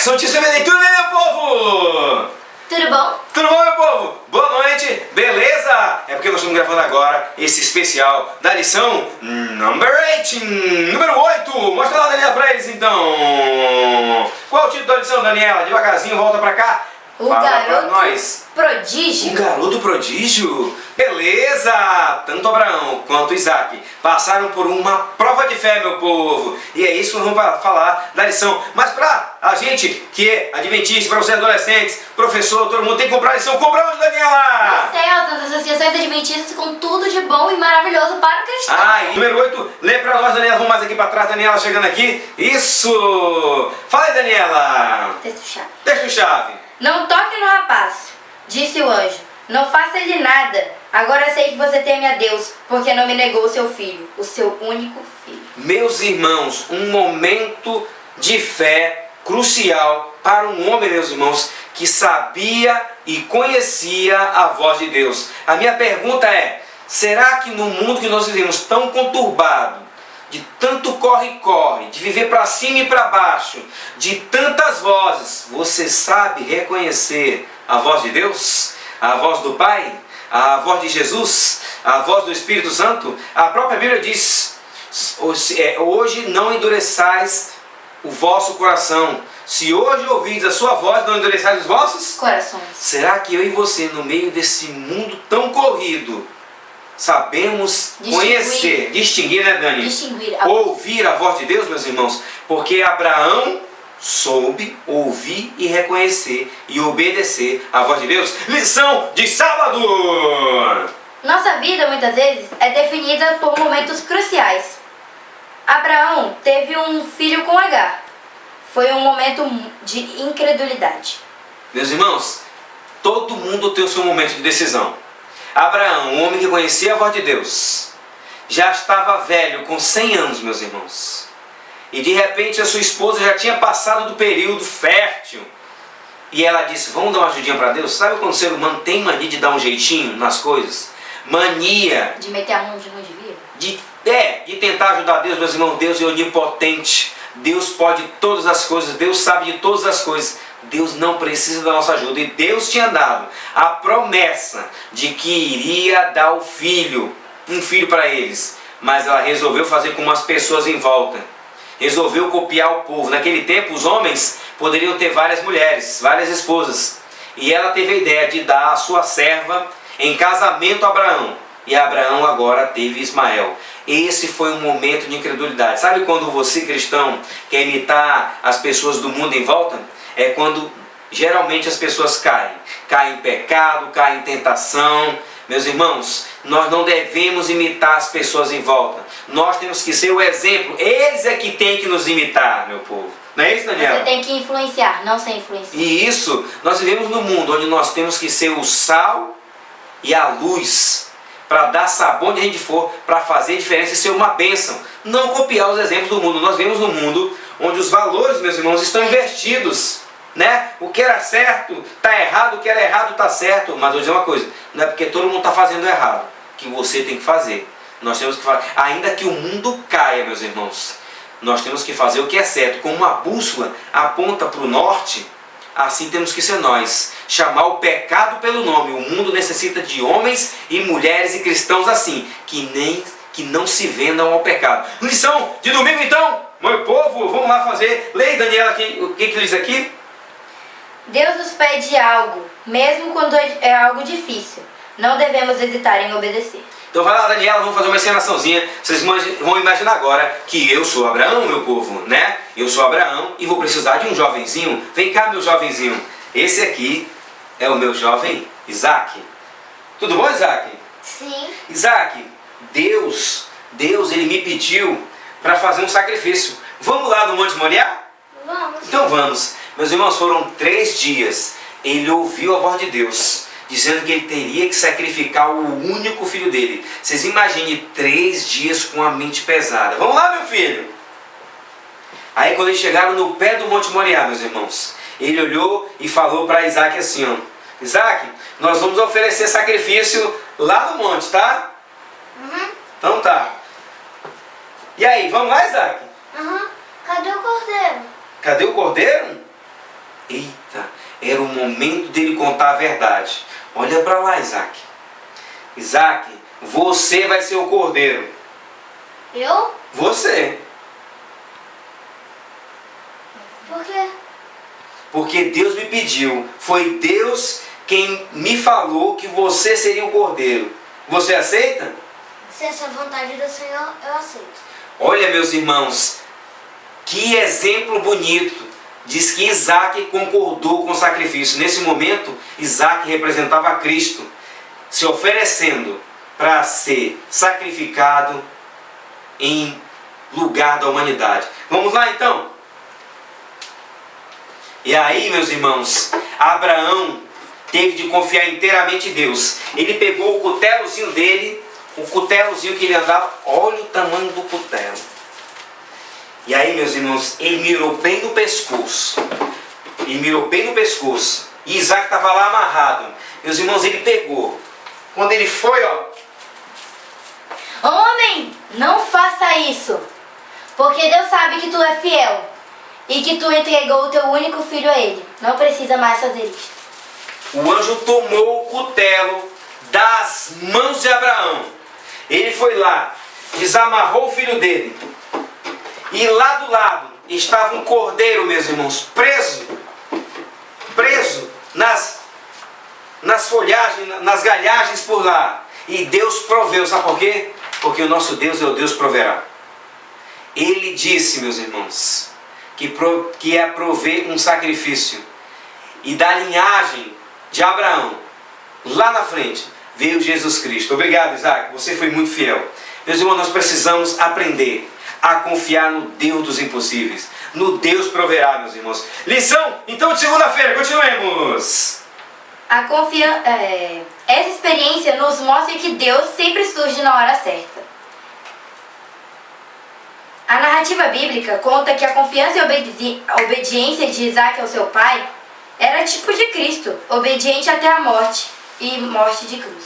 Santíssima Leitura, né, meu povo? Tudo bom? Tudo bom, meu povo? Boa noite, beleza? É porque nós estamos gravando agora esse especial da lição número 8. Mostra lá, Daniela, pra eles então. Qual é o título da lição, Daniela? Devagarzinho, volta pra cá. O Fala pra garoto nós. prodígio. Um garoto prodígio? Beleza! Tanto Abraão quanto Isaac passaram por uma prova de fé, meu povo. E é isso que nós vamos falar da lição. Mas pra a gente que é adventista, para vocês adolescentes, professor, todo mundo tem que comprar a lição. Compra onde, Daniela? No céu, das associações adventistas com tudo de bom e maravilhoso para o cristão. E número 8, lê pra nós, Daniela. Vamos mais aqui pra trás, Daniela chegando aqui. Isso! Fala aí, Daniela. Texto-chave. Texto-chave. Não toque no rapaz, disse o anjo. Não faça-lhe nada. Agora sei que você teme a Deus, porque não me negou o seu filho, o seu único filho. Meus irmãos, um momento de fé crucial para um homem, meus irmãos, que sabia e conhecia a voz de Deus. A minha pergunta é: será que no mundo que nós vivemos tão conturbado, de tanto corre-corre, de viver para cima e para baixo, de tantas vozes, você sabe reconhecer a voz de Deus? A voz do Pai? A voz de Jesus? A voz do Espírito Santo? A própria Bíblia diz: hoje não endureçais o vosso coração. Se hoje ouvides a sua voz, não endureçais os vossos corações. Será que eu e você, no meio desse mundo tão corrido, sabemos distinguir, né, Dani? Ouvir a voz de Deus, meus irmãos? Porque Abraão soube ouvir e reconhecer e obedecer a voz de Deus. Lição de sábado! Nossa vida, muitas vezes, é definida por momentos cruciais. Abraão teve um filho com Agar. Foi um momento de incredulidade. Meus irmãos, todo mundo tem o seu momento de decisão. Abraão, um homem que conhecia a voz de Deus, já estava velho, com 100 anos, meus irmãos. E de repente a sua esposa já tinha passado do período fértil. E ela disse: vamos dar uma ajudinha para Deus? Sabe quando o ser humano tem mania de dar um jeitinho nas coisas? Mania de meter a mão de não devia? De tentar ajudar Deus, meus irmãos. Deus é onipotente. Deus pode todas as coisas. Deus sabe de todas as coisas. Deus não precisa da nossa ajuda. E Deus tinha dado a promessa de que iria dar um filho para eles. Mas ela resolveu fazer com as pessoas em volta. Resolveu copiar o povo. Naquele tempo os homens poderiam ter várias mulheres, várias esposas. E ela teve a ideia de dar a sua serva em casamento a Abraão. E Abraão agora teve Ismael. Esse foi um momento de incredulidade. Sabe quando você, cristão, quer imitar as pessoas do mundo em volta? É quando geralmente as pessoas caem. Caem em pecado, caem em tentação. Meus irmãos, nós não devemos imitar as pessoas em volta. Nós temos que ser o exemplo. Eles é que têm que nos imitar, meu povo. Não é isso, Daniela? Você tem que influenciar, não ser influenciado. E isso, nós vivemos num mundo onde nós temos que ser o sal e a luz, para dar sabor onde a gente for, para fazer diferença e ser uma bênção. Não copiar os exemplos do mundo. Nós vivemos num mundo onde os valores, meus irmãos, estão invertidos. Né? O que era certo está errado, o que era errado está certo. Mas eu vou dizer uma coisa: não é porque todo mundo está fazendo errado que você tem que fazer. Nós temos que fazer, ainda que o mundo caia, meus irmãos, nós temos que fazer o que é certo. Como uma bússola aponta para o norte, assim temos que ser nós. Chamar o pecado pelo nome. O mundo necessita de homens e mulheres e cristãos assim, que não se vendam ao pecado. Lição de domingo então, meu povo, vamos lá fazer. Leia, Daniela, o que diz aqui? Deus nos pede algo, mesmo quando é algo difícil. Não devemos hesitar em obedecer. Então vai lá, Daniela, vamos fazer uma encenaçãozinha. Vocês vão imaginar agora que eu sou Abraão, meu povo, né? Eu sou Abraão e vou precisar de um jovenzinho. Vem cá, meu jovenzinho. Esse aqui é o meu jovem Isaac. Tudo bom, Isaac? Sim. Isaac, Deus, ele me pediu para fazer um sacrifício. Vamos lá no Monte Moriá? Vamos. Então vamos. Meus irmãos, foram 3 dias. Ele ouviu a voz de Deus, dizendo que ele teria que sacrificar o único filho dele. Vocês imaginem 3 dias com a mente pesada. Vamos lá, meu filho. Aí quando eles chegaram no pé do Monte Moriá, meus irmãos, ele olhou e falou para Isaac assim, ó: Isaac, nós vamos oferecer sacrifício lá no monte, tá? Então tá. E aí, vamos lá, Isaac? Cadê o cordeiro? Cadê o cordeiro? Eita, era o momento dele contar a verdade. Olha para lá, Isaac. Isaac, você vai ser o cordeiro. Eu? Você. Por quê? Porque Deus me pediu. Foi Deus quem me falou que você seria o cordeiro. Você aceita? Se essa é a vontade do Senhor, eu aceito. Olha, meus irmãos, que exemplo bonito. Diz que Isaac concordou com o sacrifício. Nesse momento, Isaac representava a Cristo, se oferecendo para ser sacrificado em lugar da humanidade. Vamos lá então? E aí, meus irmãos, Abraão teve de confiar inteiramente em Deus. Ele pegou o cutelozinho dele, o cutelozinho que ele andava, olha o tamanho do cutelo. E aí, meus irmãos, ele mirou bem no pescoço. Ele mirou bem no pescoço. E Isaac estava lá amarrado. Meus irmãos, ele pegou. Quando ele foi, Homem, não faça isso, porque Deus sabe que tu é fiel e que tu entregou o teu único filho a ele. Não precisa mais fazer isso. o anjo tomou o cutelo das mãos de Abraão. Ele foi lá, desamarrou o filho dele. E lá do lado estava um cordeiro, meus irmãos, preso nas folhagens, nas galhagens por lá. E Deus proveu, sabe por quê? Porque o nosso Deus é o Deus proverá. Ele disse, meus irmãos, que ia prover um sacrifício. E da linhagem de Abraão, lá na frente, veio Jesus Cristo. Obrigado, Isaac, você foi muito fiel. Meus irmãos, nós precisamos aprender a confiar no Deus dos impossíveis. No Deus proverá, meus irmãos. Lição, então, de segunda-feira, continuemos. Essa experiência nos mostra que Deus sempre surge na hora certa. A narrativa bíblica conta que a confiança e a obediência de Isaac ao seu pai era tipo de Cristo, obediente até a morte e morte de cruz.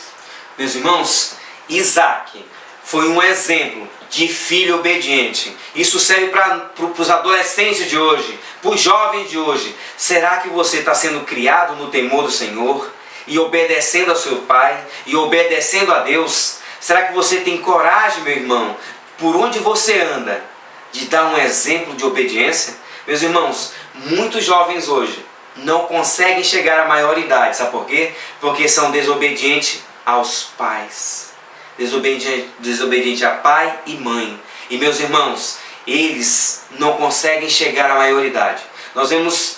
Meus irmãos, Isaac foi um exemplo de filho obediente. Isso serve para os adolescentes de hoje, para os jovens de hoje. Será que você está sendo criado no temor do Senhor e obedecendo ao seu pai e obedecendo a Deus? Será que você tem coragem, meu irmão, por onde você anda, de dar um exemplo de obediência? Meus irmãos, muitos jovens hoje não conseguem chegar à maioridade. Sabe por quê? Porque são desobedientes aos pais. Desobediente a pai e mãe. E meus irmãos, eles não conseguem chegar à maioridade. Nós vemos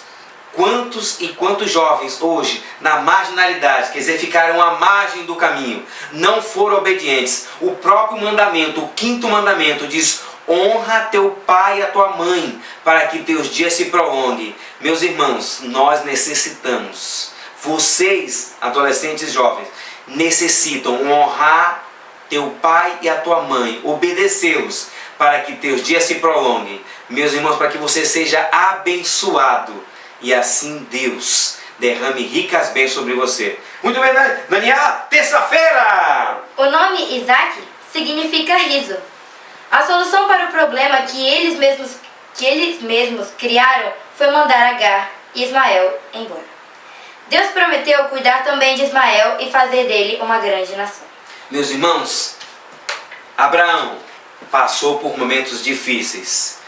quantos e quantos jovens hoje na marginalidade, quer dizer, ficaram à margem do caminho, não foram obedientes. O próprio mandamento, o 5º mandamento diz: honra teu pai e a tua mãe, para que teus dias se prolonguem. Meus irmãos, nós necessitamos, vocês, adolescentes e jovens, necessitam honrar teu pai e a tua mãe, obedecê-los, para que teus dias se prolonguem. Meus irmãos, para que você seja abençoado, e assim Deus derrame ricas bênçãos sobre você. Muito bem, Daniela, terça-feira! O nome Isaac significa riso. A solução para o problema que eles mesmos criaram foi mandar Agar e Ismael embora. Deus prometeu cuidar também de Ismael e fazer dele uma grande nação. Meus irmãos, Abraão passou por momentos difíceis.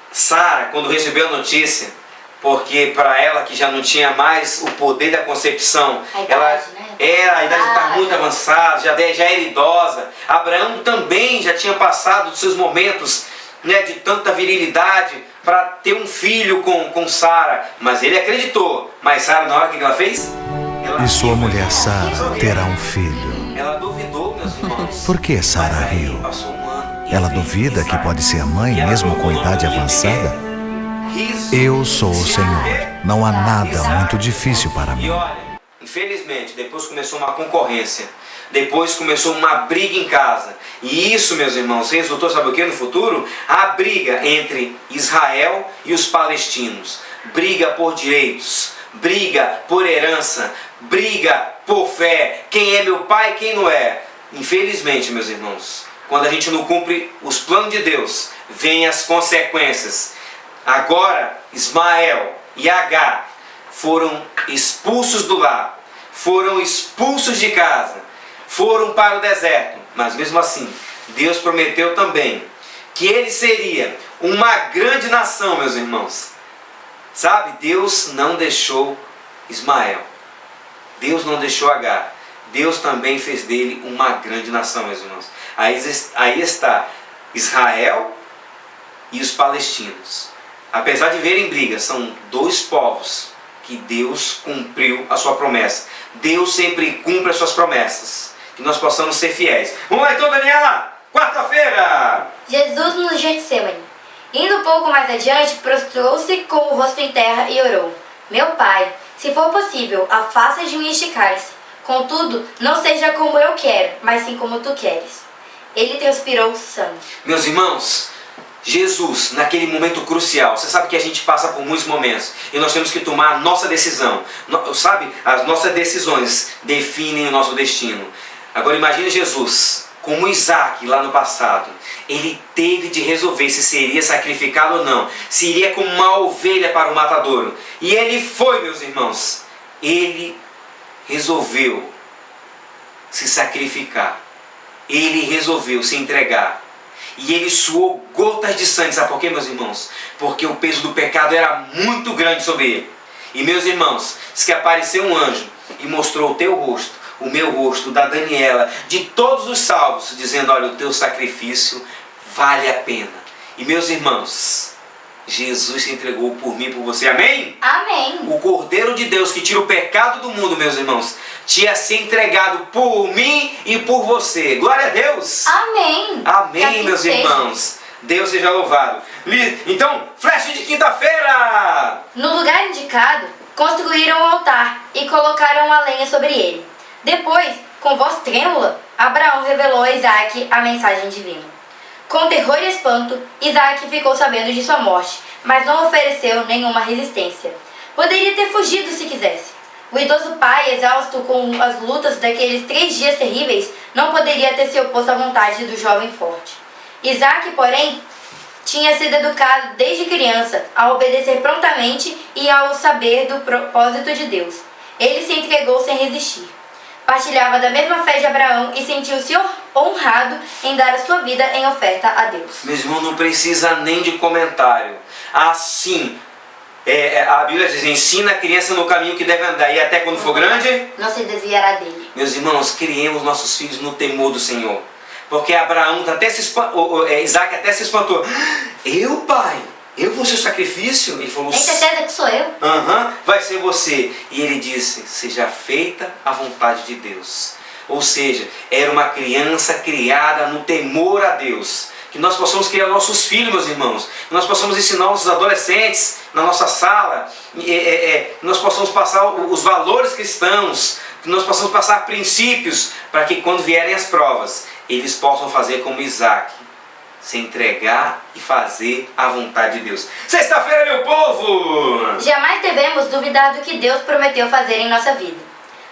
Sara, quando recebeu a notícia, porque para ela que já não tinha mais o poder da concepção, a idade está muito avançada, já era idosa. Abraão também já tinha passado dos seus momentos, né, de tanta virilidade para ter um filho com Sara, mas ele acreditou. Mas Sara, na hora que ela fez, E sua mulher Sara terá um filho. ela duvidou, meus irmãos. Por que Sara Mas aí riu? passou um ano, e Ela veio duvida que Isaac. pode ser mãe E ela mesmo com tomou idade o nome de avançada? Riso. Eu sou o Senhor. Não há nada muito difícil para E mim. olha, infelizmente, depois começou uma concorrência. Depois começou uma briga em casa. E isso, meus irmãos, resultou, sabe o que no futuro? A briga entre Israel e os palestinos. Briga por direitos, briga por herança, briga por fé. Quem é meu pai e quem não é? Infelizmente, meus irmãos, quando a gente não cumpre os planos de Deus, vêm as consequências. Agora, Ismael e Agar foram expulsos do lar, foram expulsos de casa, foram para o deserto, mas mesmo assim, Deus prometeu também que ele seria uma grande nação, meus irmãos. Sabe, Deus não deixou Ismael, Deus não deixou Agar, Deus também fez dele uma grande nação, meus irmãos. Aí está Israel e os palestinos. Apesar de verem brigas, são dois povos que Deus cumpriu a sua promessa. Deus sempre cumpre as suas promessas. Que nós possamos ser fiéis. Vamos lá então, Daniela! Quarta-feira! Jesus no Getsemane. Indo um pouco mais adiante, prostrou-se com o rosto em terra e orou: Meu Pai, se for possível, afasta de mim este cálice. Contudo, não seja como eu quero, mas sim como tu queres. Ele transpirou sangue. Meus irmãos, Jesus, naquele momento crucial, você sabe que a gente passa por muitos momentos e nós temos que tomar a nossa decisão. Sabe, as nossas decisões definem o nosso destino. Agora imagine Jesus, como Isaac lá no passado. Ele teve de resolver se seria sacrificado ou não, se iria como uma ovelha para o matadouro. E ele foi, meus irmãos. Ele resolveu se sacrificar. Ele resolveu se entregar. E ele suou gotas de sangue. Sabe por quê, meus irmãos? Porque o peso do pecado era muito grande sobre ele. E meus irmãos, diz que apareceu um anjo e mostrou o teu rosto, o meu rosto, da Daniela, de todos os salvos, dizendo: olha, o teu sacrifício vale a pena. E meus irmãos, Jesus se entregou por mim e por você. Amém? Amém. O Cordeiro de Deus que tira o pecado do mundo, meus irmãos, tinha se entregado por mim e por você. Glória a Deus. Amém. Amém, Que assim meus seja. irmãos. Deus seja louvado. Então, flecha de quinta-feira. No lugar indicado, construíram um altar e colocaram a lenha sobre ele. Depois, com voz trêmula, Abraão revelou a Isaac a mensagem divina. Com terror e espanto, Isaac ficou sabendo de sua morte, mas não ofereceu nenhuma resistência. Poderia ter fugido se quisesse. O idoso pai, exausto com as lutas daqueles 3 dias terríveis, não poderia ter se oposto à vontade do jovem forte. Isaac, porém, tinha sido educado desde criança a obedecer prontamente e ao saber do propósito de Deus. Ele se entregou sem resistir. Partilhava da mesma fé de Abraão e sentiu-se honrado em dar a sua vida em oferta a Deus. Meu irmão, não precisa nem de comentário. Assim, a Bíblia diz: ensina a criança no caminho que deve andar, e até quando for grande, Não se desviará dele. meus irmãos, criemos nossos filhos no temor do Senhor. Porque Abraão Isaac até se espantou. Eu, pai? Eu vou ser o sacrifício? Ele falou: Tem certeza que sou eu? vai ser você. E ele disse: seja feita a vontade de Deus. Ou seja, era uma criança criada no temor a Deus. Que nós possamos criar nossos filhos, meus irmãos. Que nós possamos ensinar nossos adolescentes na nossa sala. Que nós possamos passar os valores cristãos. Que nós possamos passar princípios para que quando vierem as provas, eles possam fazer como Isaac. Se entregar e fazer a vontade de Deus. Sexta-feira, meu povo! Jamais devemos duvidar do que Deus prometeu fazer em nossa vida.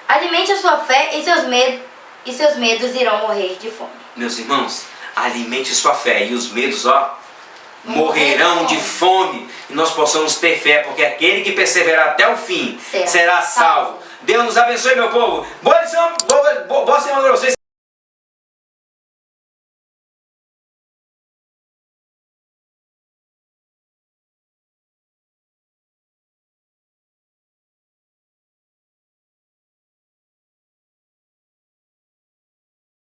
Alimente a sua fé e seus medos irão morrer de fome. Meus irmãos, alimente sua fé e os medos, morrerão de fome. E nós possamos ter fé, porque aquele que perseverar até o fim será salvo. Deus nos abençoe, meu povo. Boa semana para vocês.